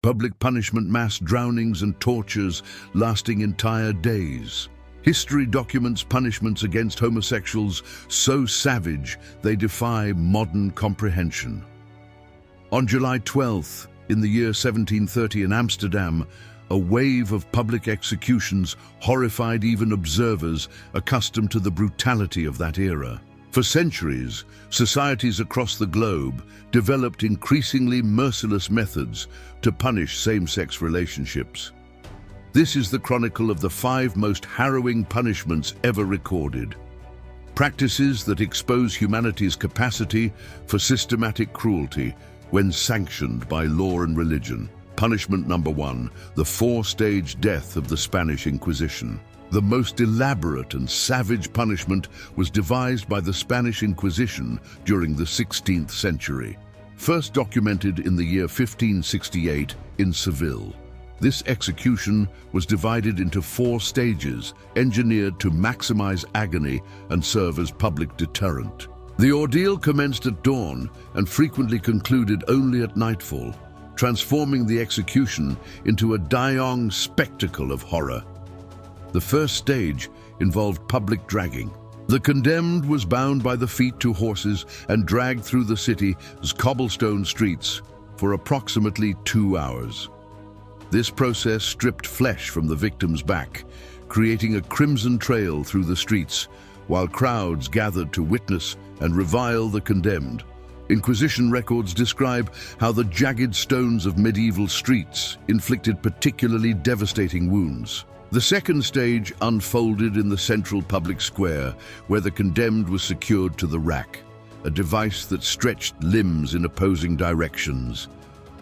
Public punishment, mass drownings and tortures lasting entire days. History documents punishments against homosexuals so savage they defy modern comprehension. On July 12th, in the year 1730 in Amsterdam, a wave of public executions horrified even observers accustomed to the brutality of that era. For centuries, societies across the globe developed increasingly merciless methods to punish same-sex relationships. This is the chronicle of the 5 most harrowing punishments ever recorded. Practices that expose humanity's capacity for systematic cruelty when sanctioned by law and religion. Punishment number 1, the 4-stage death of the Spanish Inquisition. The most elaborate and savage punishment was devised by the Spanish Inquisition during the 16th century. First documented in the year 1568 in Seville. This execution was divided into 4 stages, engineered to maximize agony and serve as public deterrent. The ordeal commenced at dawn and frequently concluded only at nightfall, transforming the execution into a Dayong spectacle of horror. The first stage involved public dragging. The condemned was bound by the feet to horses and dragged through the city's cobblestone streets for approximately 2 hours. This process stripped flesh from the victim's back, creating a crimson trail through the streets, while crowds gathered to witness and revile the condemned. Inquisition records describe how the jagged stones of medieval streets inflicted particularly devastating wounds. The second stage unfolded in the central public square, where the condemned was secured to the rack, a device that stretched limbs in opposing directions.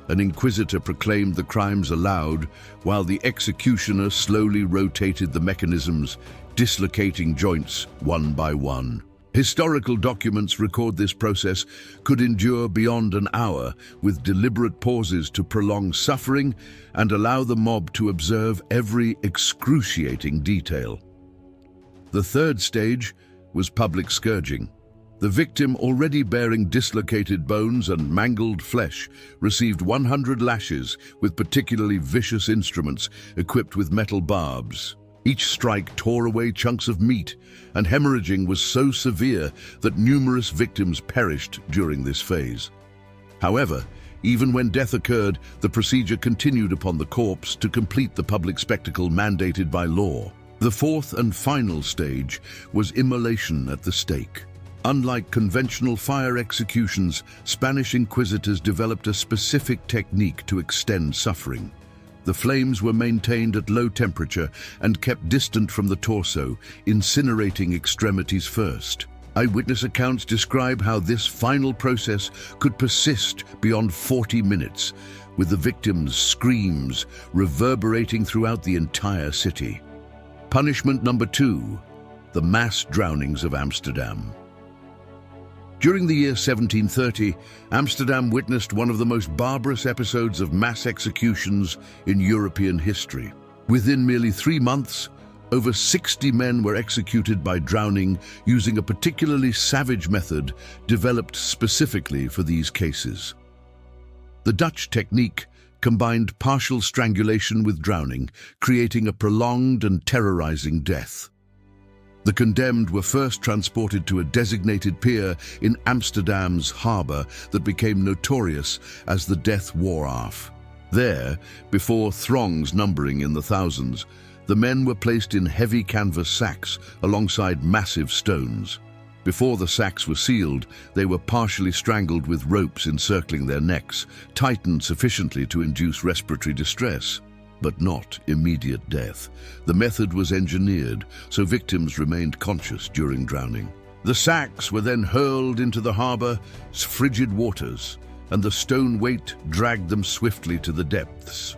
An inquisitor proclaimed the crimes aloud, while the executioner slowly rotated the mechanisms, dislocating joints one by one. Historical documents record this process could endure beyond an hour, with deliberate pauses to prolong suffering and allow the mob to observe every excruciating detail. The third stage was public scourging. The victim, already bearing dislocated bones and mangled flesh, received 100 lashes with particularly vicious instruments equipped with metal barbs. Each strike tore away chunks of meat, and hemorrhaging was so severe that numerous victims perished during this phase. However, even when death occurred, the procedure continued upon the corpse to complete the public spectacle mandated by law. The fourth and final stage was immolation at the stake. Unlike conventional fire executions, Spanish inquisitors developed a specific technique to extend suffering. The flames were maintained at low temperature and kept distant from the torso, incinerating extremities first. Eyewitness accounts describe how this final process could persist beyond 40 minutes, with the victims' screams reverberating throughout the entire city. Punishment number 2, the mass drownings of Amsterdam. During the year 1730, Amsterdam witnessed one of the most barbarous episodes of mass executions in European history. Within merely 3 months, over 60 men were executed by drowning using a particularly savage method developed specifically for these cases. The Dutch technique combined partial strangulation with drowning, creating a prolonged and terrorizing death. The condemned were first transported to a designated pier in Amsterdam's harbour that became notorious as the Death Wharf. There, before throngs numbering in the thousands, the men were placed in heavy canvas sacks alongside massive stones. Before the sacks were sealed, they were partially strangled with ropes encircling their necks, tightened sufficiently to induce respiratory distress, but not immediate death. The method was engineered so victims remained conscious during drowning. The sacks were then hurled into the harbour's frigid waters, and the stone weight dragged them swiftly to the depths.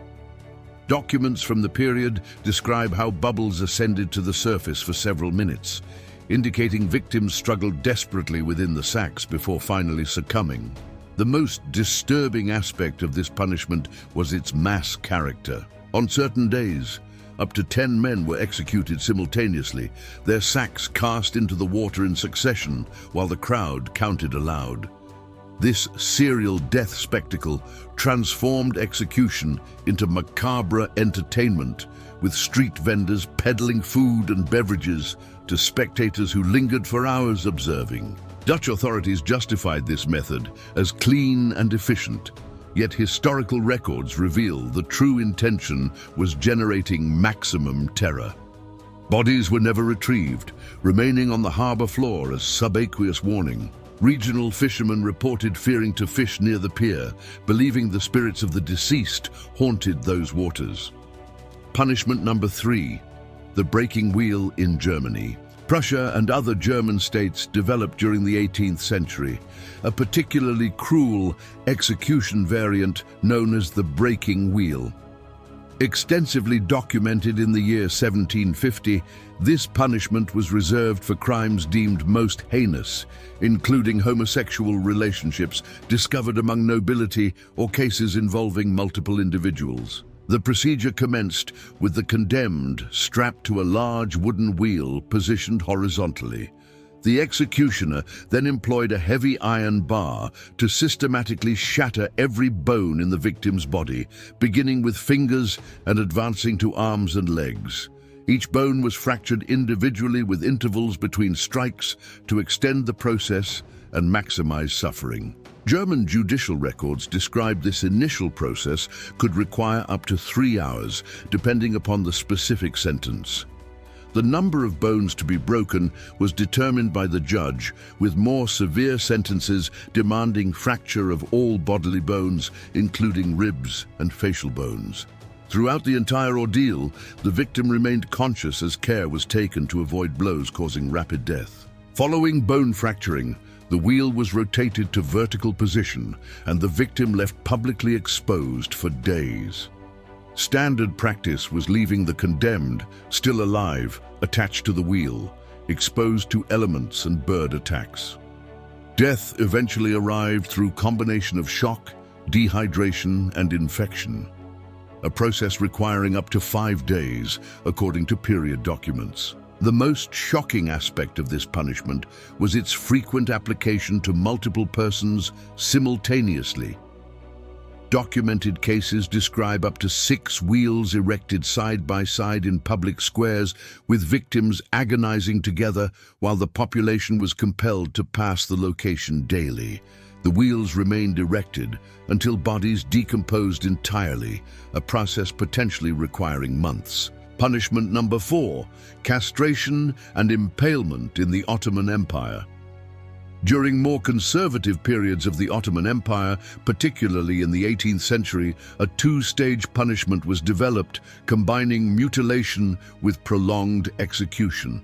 Documents from the period describe how bubbles ascended to the surface for several minutes, indicating victims struggled desperately within the sacks before finally succumbing. The most disturbing aspect of this punishment was its mass character. On certain days, up to 10 men were executed simultaneously, their sacks cast into the water in succession while the crowd counted aloud. This serial death spectacle transformed execution into macabre entertainment, with street vendors peddling food and beverages to spectators who lingered for hours observing. Dutch authorities justified this method as clean and efficient, yet historical records reveal the true intention was generating maximum terror. Bodies were never retrieved, remaining on the harbor floor as subaqueous warning. Regional fishermen reported fearing to fish near the pier, believing the spirits of the deceased haunted those waters. Punishment number 3, the breaking wheel in Germany. Prussia and other German states developed during the 18th century a particularly cruel execution variant known as the breaking wheel. Extensively documented in the year 1750, this punishment was reserved for crimes deemed most heinous, including homosexual relationships discovered among nobility or cases involving multiple individuals. The procedure commenced with the condemned strapped to a large wooden wheel positioned horizontally. The executioner then employed a heavy iron bar to systematically shatter every bone in the victim's body, beginning with fingers and advancing to arms and legs. Each bone was fractured individually with intervals between strikes to extend the process and maximize suffering. German judicial records describe this initial process could require up to 3 hours, depending upon the specific sentence. The number of bones to be broken was determined by the judge, with more severe sentences demanding fracture of all bodily bones, including ribs and facial bones. Throughout the entire ordeal, the victim remained conscious as care was taken to avoid blows causing rapid death. Following bone fracturing, the wheel was rotated to vertical position and the victim left publicly exposed for days. Standard practice was leaving the condemned, still alive, attached to the wheel, exposed to elements and bird attacks. Death eventually arrived through combination of shock, dehydration, and infection, a process requiring up to 5 days, according to period documents. The most shocking aspect of this punishment was its frequent application to multiple persons simultaneously. Documented cases describe up to 6 wheels erected side by side in public squares, with victims agonizing together while the population was compelled to pass the location daily. The wheels remained erected until bodies decomposed entirely, a process potentially requiring months. Punishment number 4, castration and impalement in the Ottoman Empire. During more conservative periods of the Ottoman Empire, particularly in the 18th century, a 2-stage punishment was developed, combining mutilation with prolonged execution.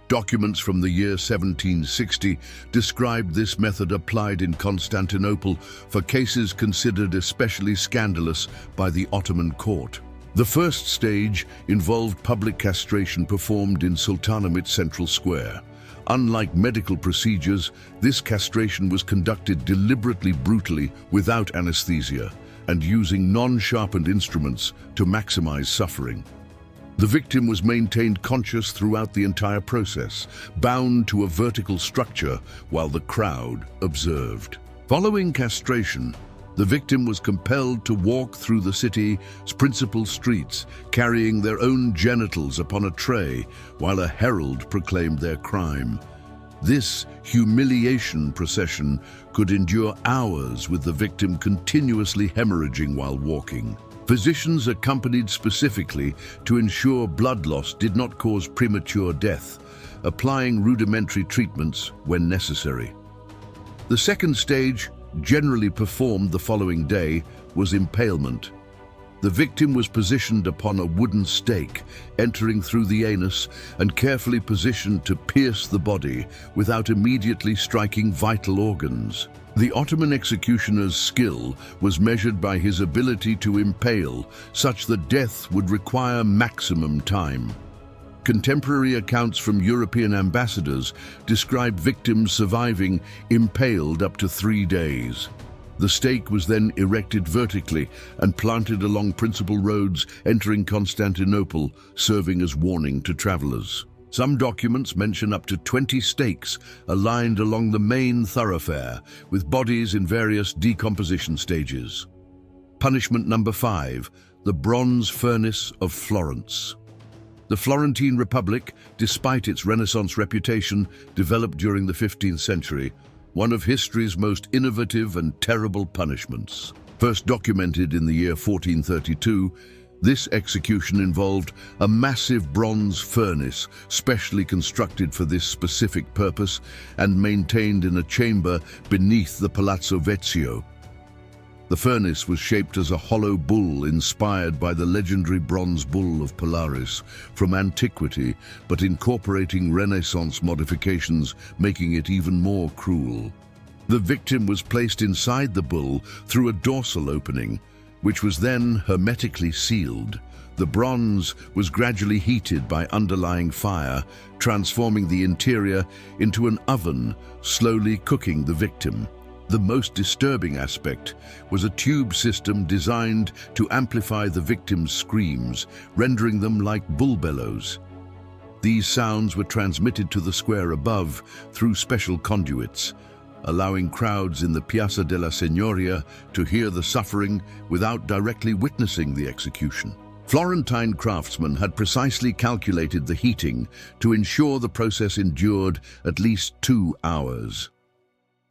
Documents from the year 1760 described this method applied in Constantinople for cases considered especially scandalous by the Ottoman court. The first stage involved public castration performed in Sultanahmet Central Square. Unlike medical procedures, this castration was conducted deliberately brutally without anesthesia and using non-sharpened instruments to maximize suffering. The victim was maintained conscious throughout the entire process, bound to a vertical structure while the crowd observed. Following castration, the victim was compelled to walk through the city's principal streets, carrying their own genitals upon a tray while a herald proclaimed their crime. This humiliation procession could endure hours, with the victim continuously hemorrhaging while walking. Physicians accompanied specifically to ensure blood loss did not cause premature death, applying rudimentary treatments when necessary. The second stage, generally performed the following day, was impalement. The victim was positioned upon a wooden stake, entering through the anus and carefully positioned to pierce the body without immediately striking vital organs. The Ottoman executioner's skill was measured by his ability to impale, such that death would require maximum time. Contemporary accounts from European ambassadors describe victims surviving impaled up to 3 days. The stake was then erected vertically and planted along principal roads entering Constantinople, serving as warning to travelers. Some documents mention up to 20 stakes aligned along the main thoroughfare, with bodies in various decomposition stages. Punishment number 5, the Bronze Furnace of Florence. The Florentine Republic, despite its Renaissance reputation, developed during the 15th century, one of history's most innovative and terrible punishments. First documented in the year 1432, this execution involved a massive bronze furnace specially constructed for this specific purpose and maintained in a chamber beneath the Palazzo Vecchio. The furnace was shaped as a hollow bull inspired by the legendary bronze bull of Polaris from antiquity, but incorporating Renaissance modifications, making it even more cruel. The victim was placed inside the bull through a dorsal opening, which was then hermetically sealed. The bronze was gradually heated by underlying fire, transforming the interior into an oven, slowly cooking the victim. The most disturbing aspect was a tube system designed to amplify the victim's screams, rendering them like bull bellows. These sounds were transmitted to the square above through special conduits, allowing crowds in the Piazza della Signoria to hear the suffering without directly witnessing the execution. Florentine craftsmen had precisely calculated the heating to ensure the process endured at least 2 hours.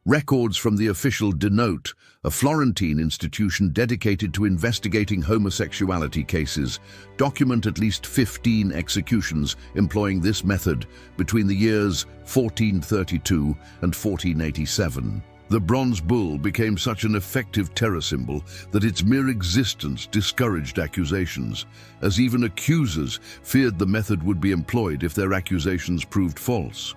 Records from the official denote a Florentine institution dedicated to investigating homosexuality cases document at least 15 executions employing this method between the years 1432 and 1487. The bronze bull became such an effective terror symbol that its mere existence discouraged accusations, as even accusers feared the method would be employed if their accusations proved false.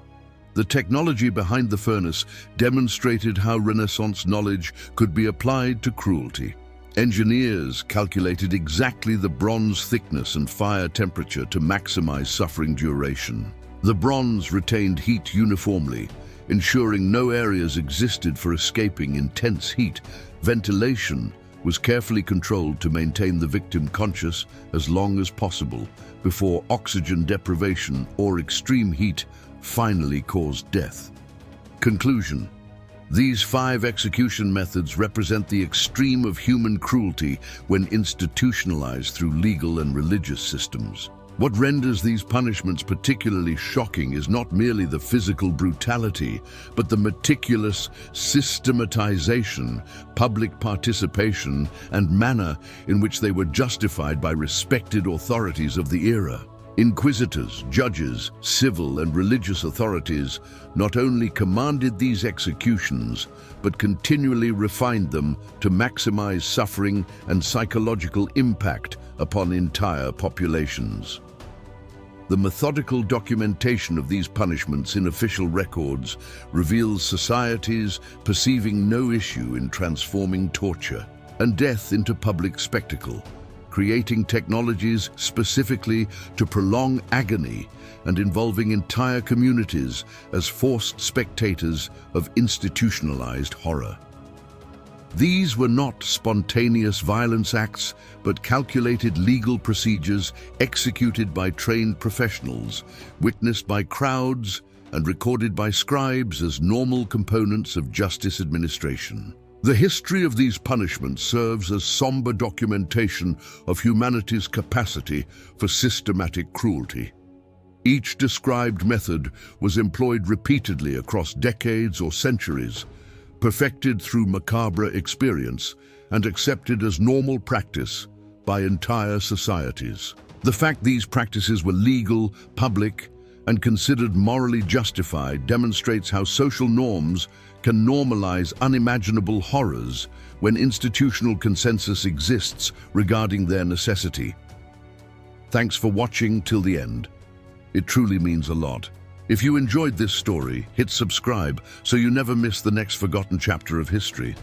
The technology behind the furnace demonstrated how Renaissance knowledge could be applied to cruelty. Engineers calculated exactly the bronze thickness and fire temperature to maximize suffering duration. The bronze retained heat uniformly, ensuring no areas existed for escaping intense heat. Ventilation was carefully controlled to maintain the victim conscious as long as possible before oxygen deprivation or extreme heat finally caused death. Conclusion: these 5 execution methods represent the extreme of human cruelty when institutionalized through legal and religious systems. What renders these punishments particularly shocking is not merely the physical brutality, but the meticulous systematization, public participation, and manner in which they were justified by respected authorities of the era. Inquisitors, judges, civil and religious authorities not only commanded these executions, but continually refined them to maximize suffering and psychological impact upon entire populations. The methodical documentation of these punishments in official records reveals societies perceiving no issue in transforming torture and death into public spectacle, creating technologies specifically to prolong agony and involving entire communities as forced spectators of institutionalized horror. These were not spontaneous violence acts, but calculated legal procedures executed by trained professionals, witnessed by crowds, and recorded by scribes as normal components of justice administration. The history of these punishments serves as somber documentation of humanity's capacity for systematic cruelty. Each described method was employed repeatedly across decades or centuries, perfected through macabre experience and accepted as normal practice by entire societies. The fact these practices were legal, public, and considered morally justified demonstrates how social norms can normalize unimaginable horrors when institutional consensus exists regarding their necessity. Thanks for watching till the end. It truly means a lot. If you enjoyed this story, hit subscribe so you never miss the next forgotten chapter of history.